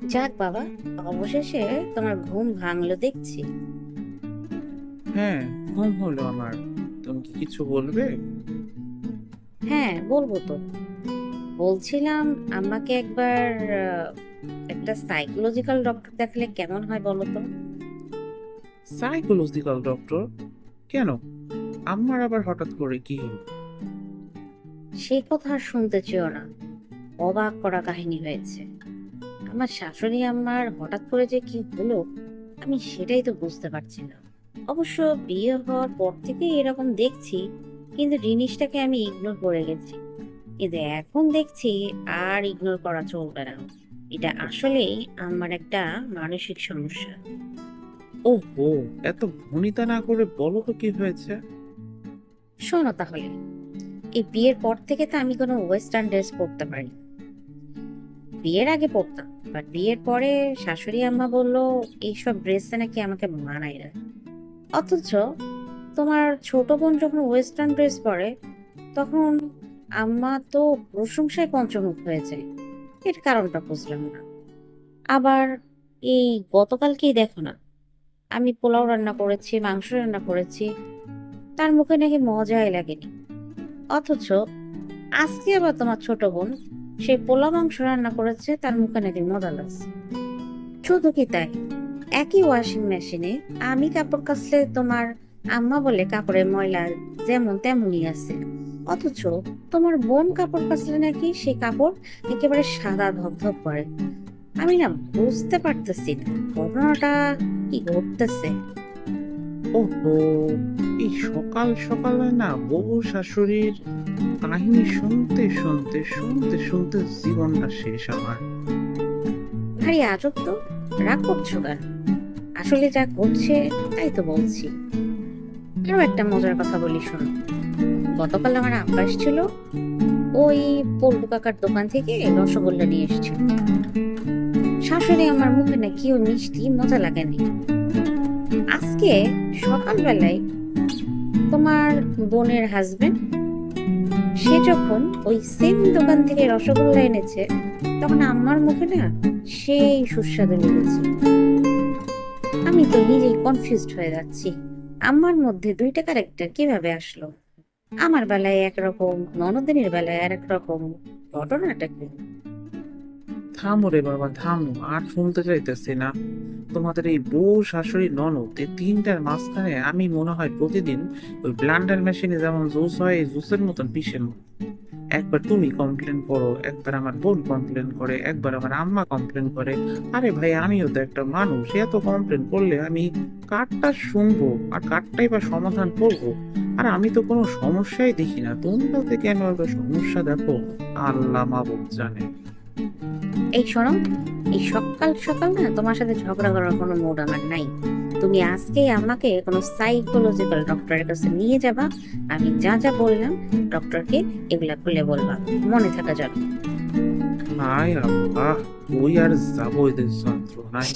যাক বাবা, অবশেষে তোমার ঘুম ভাঙলো দেখছি। হ্যাঁ, ঘুম হলো আমার। তুমি কি কিছু বলবে? হ্যাঁ, বলবো তো। বলছিলাম, আমাকে একবার আহ, একটা সাইকোলজিক্যাল ডক্টর দেখালে কেমন হয় বলো তো? Psychological doctor? কেন? আমার আবার হঠাৎ করে কি হলো? সে কথা আর শুনতে চেও না। অবাক করা কাহিনী হয়েছে। আমার শাশুড়ি আম্মার হঠাৎ করে যে কি হলো, আমি সেটাই তো বুঝতে পারছি না। অবশ্য বিয়ে হওয়ার পর থেকে এরকম দেখছি, কিন্তু জিনিসটাকে আমি ইগনোর করে গেছি। কিন্তু এখন দেখছি আর ইগনোর করা চলবে না। এটা আসলেই আমার একটা মানসিক সমস্যা। ওহো, এত ভনিতা না করে বলো তো কি হয়েছে? শোনো তাহলে, এই বিয়ের পর থেকে তো আমি কোনো ওয়েস্টার্ন ড্রেস পরতে পারি না। বিয়ের আগে পরতাম, বাট বিয়ের পরে শাশুড়ি আম্মা বললো এইসব ড্রেসে নাকি আমাকে মানায় না। অথচ তোমার ছোট বোন যখন ওয়েস্টার্ন ড্রেস পরে, তখন আম্মা তো প্রশংসায় পঞ্চমুখ হয়ে যায়। এর কারণটা বুঝলাম না। আবার এই গতকালকেই দেখো না, আমি পোলাও রান্না করেছি, মাংস রান্না করেছি, তার মুখে নাকি মজাই লাগেনি। অথচ আজকে আবার তোমার ছোট বোন সেই পোলাও মাংস রান্না করেছে, তার মুখে নাকি মজা লাগছে। শুধু কি তাই, একই ওয়াশিং মেশিনে আমি কাপড় কাচলে তোমার আম্মা বলে কাপড়ের ময়লা যেমন তেমনই আছে। অথচ তোমার বোন কাপড় কাচলে নাকি সেই কাপড় একেবারে সাদা ধবধব করে। আমি না বুঝতে পারতেছি না ঘটনাটা কি ঘটতেছে। ওহো, এই সকাল সকালে না বউ শাশুড়ির কাহিনী শুনতে শুনতে শুনতে শুনতে জীবনটা শেষ আমার। ভারী আজব তো। রাগ করছো কেন? আসলে যা ঘটছে তাই তো বলছি। আরো একটা মজার কথা বলি শোনো। গতকাল আমার আব্বা ছিল, ওই পল্টু কাকার দোকান থেকে রসগোল্লা নিয়ে এসেছিল। শাশুড়ি আমার মুখে না কি ওই মিষ্টি মজা লাগেনি। আজকে সকালবেলায় তোমার বোনের হাজবেন্ড, সে যখন ওই সেম দোকান থেকে রসগোল্লা এনেছে, তখন আমার মুখে না সেই সুস্বাদু লেগেছে। আমি তো নিজেই কনফিউজড হয়ে যাচ্ছি, আমার মধ্যে দুইটা ক্যারেক্টার কিভাবে আসলো। আমার বেলায় একরকম, ননদিনীর বেলায় আর এক রকম। ঘটনাটা কি? থামো রে বাবা, থামো, আর শুনতে চাইতেছি না। তোমাদের এই বউ শাশুড়ি ননদ এই তিনটার মাঝখানে আমি মনে হয় প্রতিদিন ওই ব্লান্ডার মেশিনে যেমন জুস হয় এই জুসের মতন পিসের মতো। একবার তুমি কমপ্লেন করো, একবার আমার বোন কমপ্লেন করে, একবার আমার আম্মা কমপ্লেন করে। আরে ভাই, আমিও তো একটা মানুষ, এত কমপ্লেন করলে আমি কারটা শুনবো আর কারটাই বা সমাধান করবো? আর আমি তো কোনো সমস্যাই দেখি না, তোমরা থেকে আমি একটা সমস্যা দেখো, আল্লাহ মাবুদ জানে। এই শোনো, এই সকাল সকাল না তোমার সাথে ঝগড়া করার কোনো মুড আমার নাই। তুমি আজকেই আমাকে কোনো সাইকোলজিক্যাল ডক্টরের কাছে নিয়ে যাবা। আমি যা যা বললাম ডক্টরকে এগুলা খুলে বলবা, মনে থাকা যাবে। হায় আল্লাহ, ওই আর যাবো এদের যন্ত্রণায়।